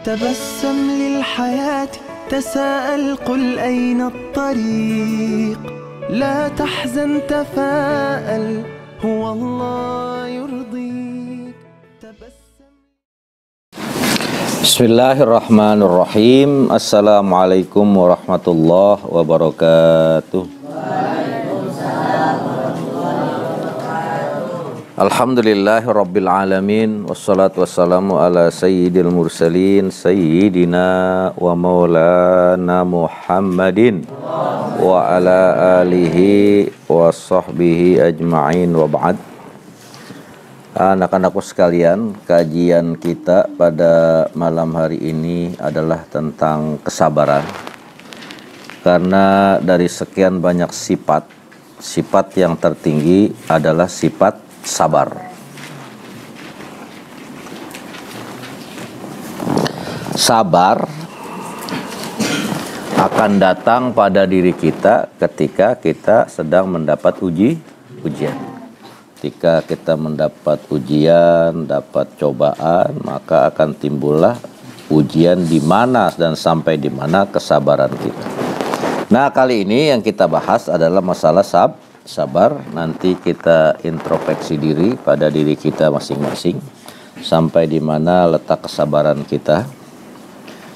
تبسم للحياة تساءل قل أين الطريق لا تحزن تفاءل هو الله يرضيك Bismillahirrahmanirrahim. Assalamualaikum warahmatullahi wabarakatuh. Alhamdulillahirabbil alamin wassalatu wassalamu ala sayyidil mursalin sayyidina wa maulana Muhammadin wa ala alihi wa sahbihi ajma'in wa ba'd. Anak-anakku sekalian, kajian kita pada malam hari ini adalah tentang kesabaran. Karena dari sekian banyak sifat yang tertinggi adalah sifat sabar. Sabar akan datang pada diri kita ketika kita sedang mendapat ujian. Ketika kita mendapat ujian, dapat cobaan, maka akan timbullah ujian di mana dan sampai di mana kesabaran kita. Nah, kali ini yang kita bahas adalah masalah sabar. Nanti kita introspeksi diri pada diri kita masing-masing, sampai di mana letak kesabaran kita.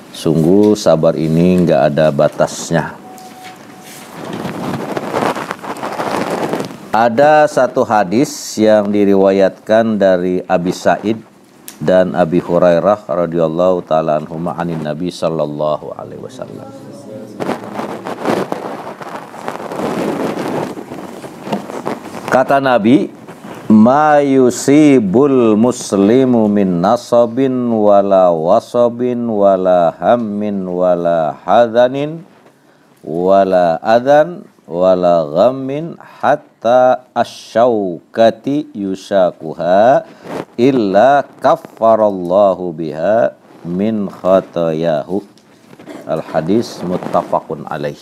Sungguh sabar ini nggak ada batasnya. Ada satu hadis yang diriwayatkan dari Abi Sa'id dan Abi Hurairah radhiyallahu taala anhuma anin Nabi sallallahu alaihi wasallam. Kata Nabi, "Ma yusibul muslimu min nasabin wala wasabin wala hammin wala hadanin wala adan wala ghammin hatta asyaukati yusakuha illa kaffarallahu biha min khatayahu." Al-hadis muttafaqun alaih.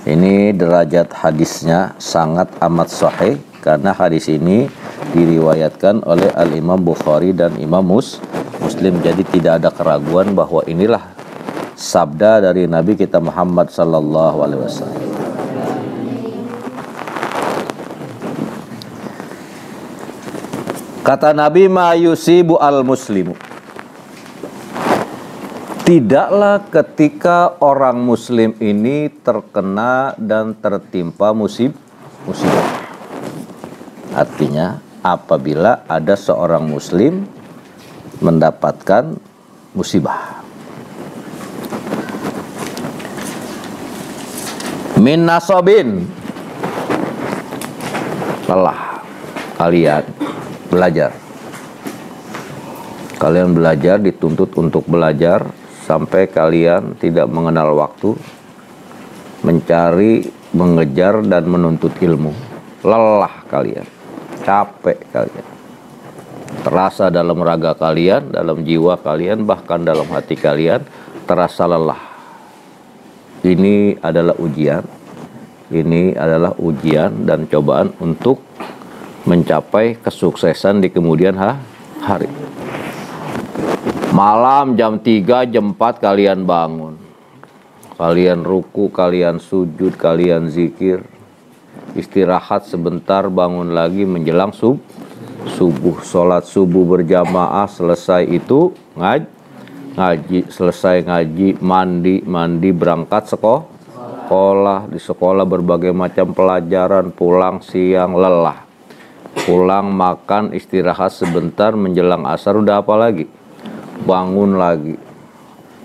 Ini derajat hadisnya sangat amat sahih karena hadis ini diriwayatkan oleh Al-Imam Bukhari dan Imam Muslim. Jadi tidak ada keraguan bahwa inilah sabda dari Nabi kita Muhammad sallallahu alaihi wasallam. Kata Nabi, "Ma yusibu al-muslimu." Tidaklah ketika orang muslim ini terkena dan tertimpa musibah. Artinya apabila ada seorang muslim mendapatkan musibah. Min nasobin, lelah kalian belajar. Kalian belajar, dituntut untuk belajar sampai kalian tidak mengenal waktu, mencari, mengejar, dan menuntut ilmu. Lelah kalian, capek kalian, terasa dalam raga kalian, dalam jiwa kalian, bahkan dalam hati kalian terasa lelah. Ini adalah ujian. Ini adalah ujian dan cobaan untuk mencapai kesuksesan di kemudian hari. Malam jam 3, jam 4 kalian bangun. Kalian ruku, kalian sujud, kalian zikir. Istirahat sebentar, bangun lagi menjelang subuh. Sholat subuh berjamaah, selesai itu ngaji, selesai ngaji, mandi, berangkat sekolah. Di sekolah berbagai macam pelajaran, pulang siang, lelah. Pulang, makan, istirahat sebentar, menjelang asar udah apa lagi? Bangun lagi,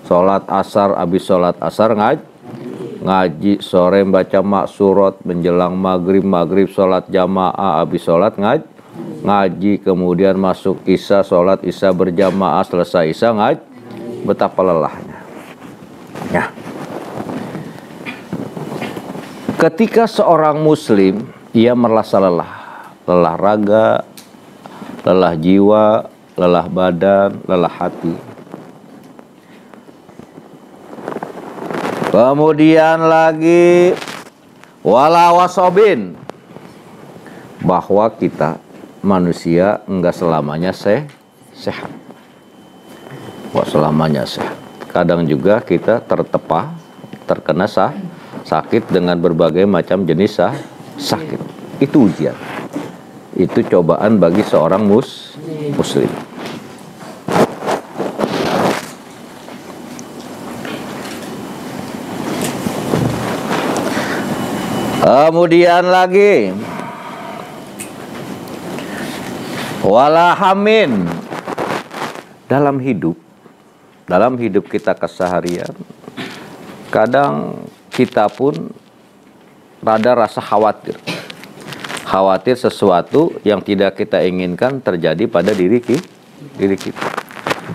sholat asar, habis sholat asar ngaji, sore baca maksurat, menjelang maghrib sholat jamaah, habis sholat ngaji, kemudian masuk isya, sholat isya berjamaah, selesai isya ngaji. Betapa lelahnya ya. Ketika seorang muslim ia merasa lelah raga, lelah jiwa, lelah badan, lelah hati. Kemudian lagi wala wasobin, bahwa kita manusia enggak selamanya sehat. Kok selamanya sehat. Kadang juga kita tertepa, terkena sakit dengan berbagai macam jenis sakit. Itu ujian. Itu cobaan bagi seorang muslim. Kemudian lagi walahamin, dalam hidup kita keseharian, kadang kita pun rada rasa khawatir sesuatu yang tidak kita inginkan terjadi pada diri kita.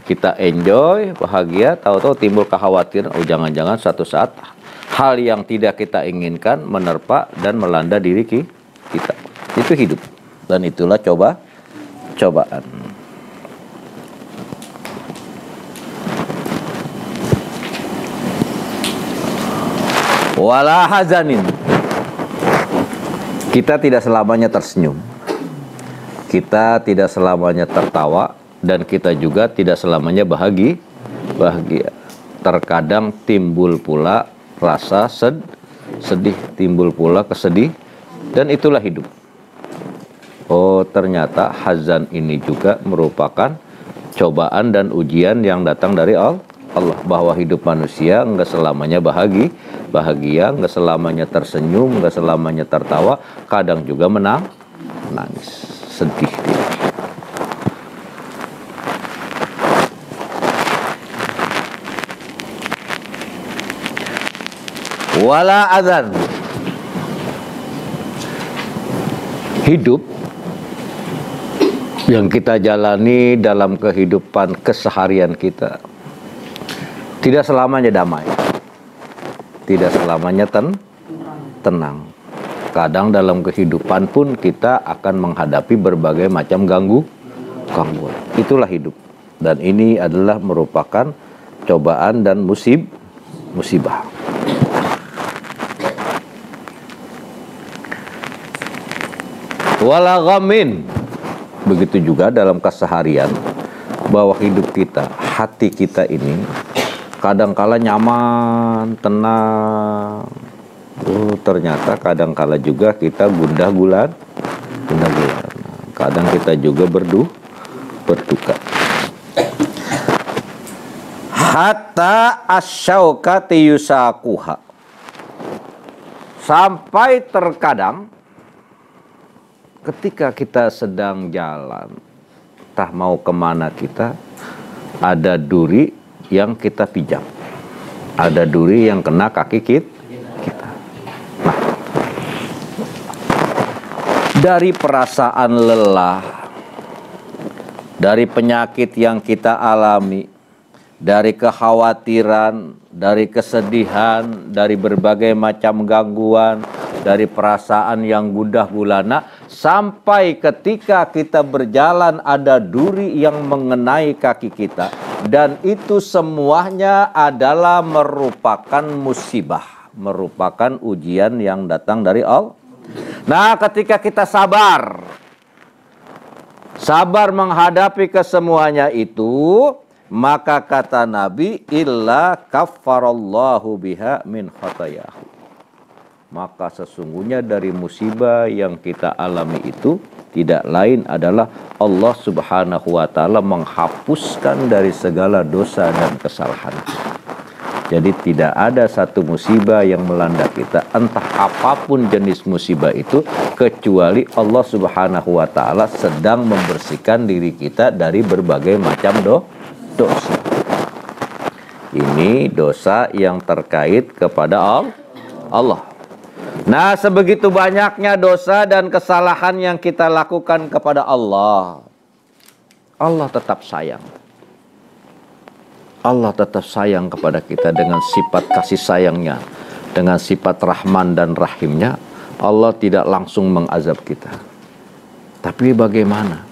Kita enjoy, bahagia, tahu-tahu timbul kekhawatiran, oh jangan-jangan suatu saat hal yang tidak kita inginkan menerpa dan melanda diri kita. Itu hidup. Dan itulah cobaan. Wala hazanin. Kita tidak selamanya tersenyum. Kita tidak selamanya tertawa. Dan kita juga tidak selamanya bahagia. Terkadang timbul pula rasa sedih, timbul pula kesedih, dan itulah hidup. Oh, ternyata hazan ini juga merupakan cobaan dan ujian yang datang dari Allah, bahwa hidup manusia enggak selamanya bahagia, enggak selamanya tersenyum, enggak selamanya tertawa, kadang juga menangis, sedih dia. Wala adzan. Hidup yang kita jalani dalam kehidupan keseharian kita tidak selamanya damai, tidak selamanya tenang. Kadang dalam kehidupan pun kita akan menghadapi berbagai macam gangguan. Itulah hidup. Dan ini adalah merupakan cobaan dan musibah. Wala ghamin. Begitu juga dalam keseharian, bahwa hidup kita, hati kita ini kadangkala nyaman, tenang. Ternyata kadangkala juga kita gundah gulana. Kadang kita juga berduka. Hatta asyaukati yusakuha. Sampai terkadang ketika kita sedang jalan, entah mau kemana kita, ada duri yang kita pijak, ada duri yang kena kaki kita. Nah, dari perasaan lelah, dari penyakit yang kita alami, dari kekhawatiran, dari kesedihan, dari berbagai macam gangguan, dari perasaan yang gundah gulana, sampai ketika kita berjalan ada duri yang mengenai kaki kita, dan itu semuanya adalah merupakan musibah, merupakan ujian yang datang dari Allah. Nah, ketika kita sabar menghadapi kesemuanya itu, maka kata Nabi, illa kaffarallahu biha min khatayahu. Maka sesungguhnya dari musibah yang kita alami itu tidak lain adalah Allah Subhanahu wa ta'ala menghapuskan dari segala dosa dan kesalahan. Jadi tidak ada satu musibah yang melanda kita, entah apapun jenis musibah itu, kecuali Allah Subhanahu wa ta'ala sedang membersihkan diri kita dari berbagai macam dosa. Ini dosa yang terkait kepada Allah. Nah, sebegitu banyaknya dosa dan kesalahan yang kita lakukan kepada Allah, Allah tetap sayang. Allah tetap sayang kepada kita dengan sifat kasih sayangnya, dengan sifat Rahman dan Rahimnya. Allah tidak langsung mengazab kita. Tapi bagaimana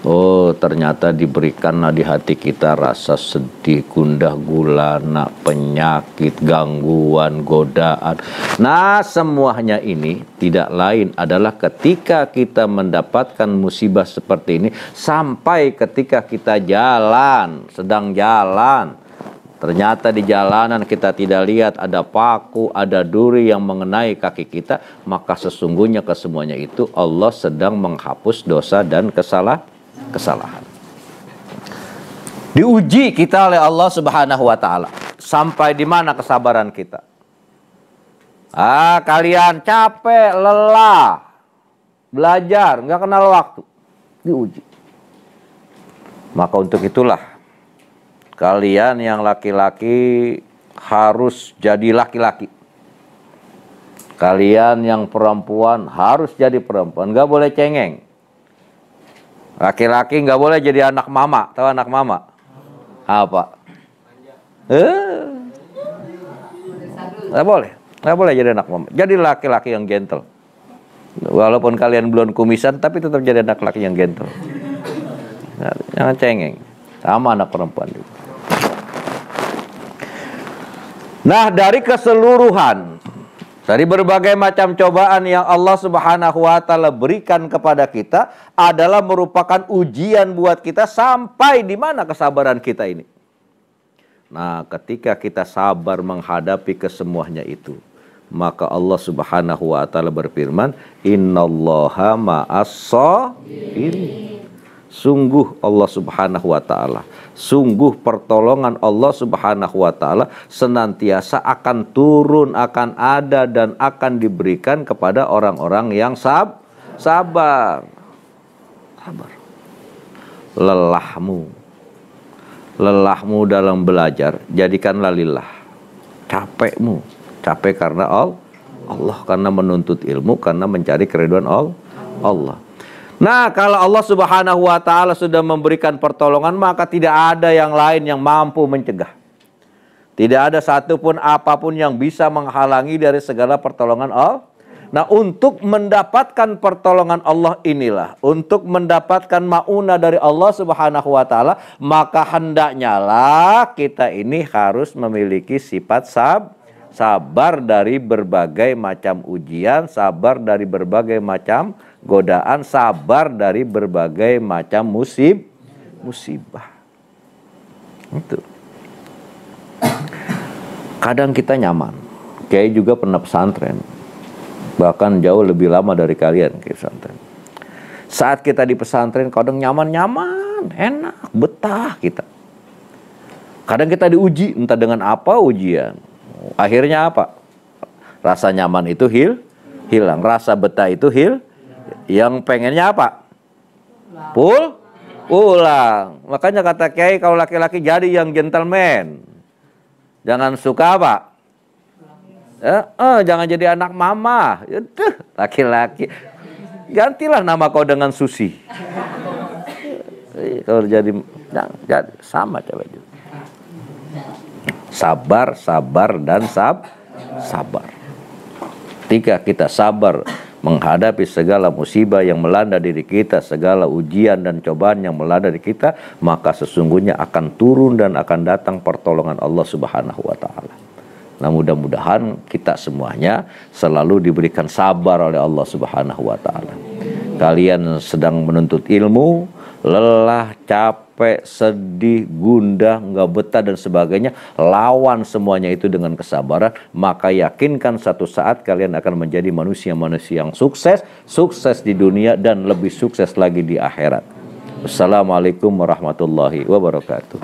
Oh, ternyata diberikanlah di hati kita rasa sedih, gundah gulana, penyakit, gangguan, godaan. Nah, semuanya ini tidak lain adalah ketika kita mendapatkan musibah seperti ini, sampai ketika kita jalan, sedang jalan. Ternyata di jalanan kita tidak lihat ada paku, ada duri yang mengenai kaki kita, maka sesungguhnya kesemuanya itu Allah sedang menghapus dosa dan kesalahan. Diuji kita oleh Allah Subhanahu wa taala. Sampai di mana kesabaran kita? Kalian capek, lelah, belajar, nggak kenal waktu. Diuji. Maka untuk itulah kalian yang laki-laki harus jadi laki-laki. Kalian yang perempuan harus jadi perempuan. Nggak boleh cengeng. Laki-laki nggak boleh jadi anak mama. Tahu anak mama? Apa? Nggak boleh. Nggak boleh jadi anak mama. Jadi laki-laki yang gentle. Walaupun kalian belum kumisan, tapi tetap jadi anak laki yang gentle. Jangan cengeng. Sama anak perempuan juga. Nah, dari keseluruhan, dari berbagai macam cobaan yang Allah Subhanahu wa taala berikan kepada kita adalah merupakan ujian buat kita sampai di mana kesabaran kita ini. Nah, ketika kita sabar menghadapi kesemuanya itu, maka Allah Subhanahu wa taala berfirman, "Innallaha ma'as-shabirin." Sungguh Allah Subhanahu wa taala, sungguh pertolongan Allah Subhanahu wa taala senantiasa akan turun, akan ada dan akan diberikan kepada orang-orang yang sabar. Sabar. Lelahmu dalam belajar jadikanlah lillah. Capekmu, capek karena Allah, karena menuntut ilmu, karena mencari keridhaan Allah. Nah, kalau Allah Subhanahu wa taala sudah memberikan pertolongan, maka tidak ada yang lain yang mampu mencegah. Tidak ada satupun apapun yang bisa menghalangi dari segala pertolongan Allah. Nah, untuk mendapatkan pertolongan Allah inilah, untuk mendapatkan maunah dari Allah Subhanahu wa taala, maka hendaknya lah kita ini harus memiliki sifat sabar dari berbagai macam ujian, sabar dari berbagai macam godaan, sabar dari berbagai macam musibah. Itu. Kadang kita nyaman. Kiai juga pernah pesantren. Bahkan jauh lebih lama dari kalian ke pesantren. Saat kita di pesantren kadang nyaman-nyaman, enak, betah kita. Kadang kita diuji, entah dengan apa ujian. Akhirnya apa? Rasa nyaman itu hilang, rasa betah itu Yang pengennya apa? Pulang. Makanya kata Kiai, kalau laki-laki jadi yang gentleman. Jangan suka apa? Jangan jadi anak mama. Yaudah, laki-laki. Gantilah nama kau dengan Susi. Kalau jadi sama coba juga. Sabar dan sabar. Ketika kita sabar menghadapi segala musibah yang melanda diri kita, segala ujian dan cobaan yang melanda diri kita, maka sesungguhnya akan turun dan akan datang pertolongan Allah Subhanahu wa taala. Nah, mudah-mudahan kita semuanya selalu diberikan sabar oleh Allah Subhanahu wa taala. Kalian sedang menuntut ilmu, lelah, capek, sedih, gundah, nggak betah dan sebagainya, lawan semuanya itu dengan kesabaran, maka yakinkan satu saat kalian akan menjadi manusia-manusia yang sukses di dunia dan lebih sukses lagi di akhirat. Wassalamualaikum warahmatullahi wabarakatuh.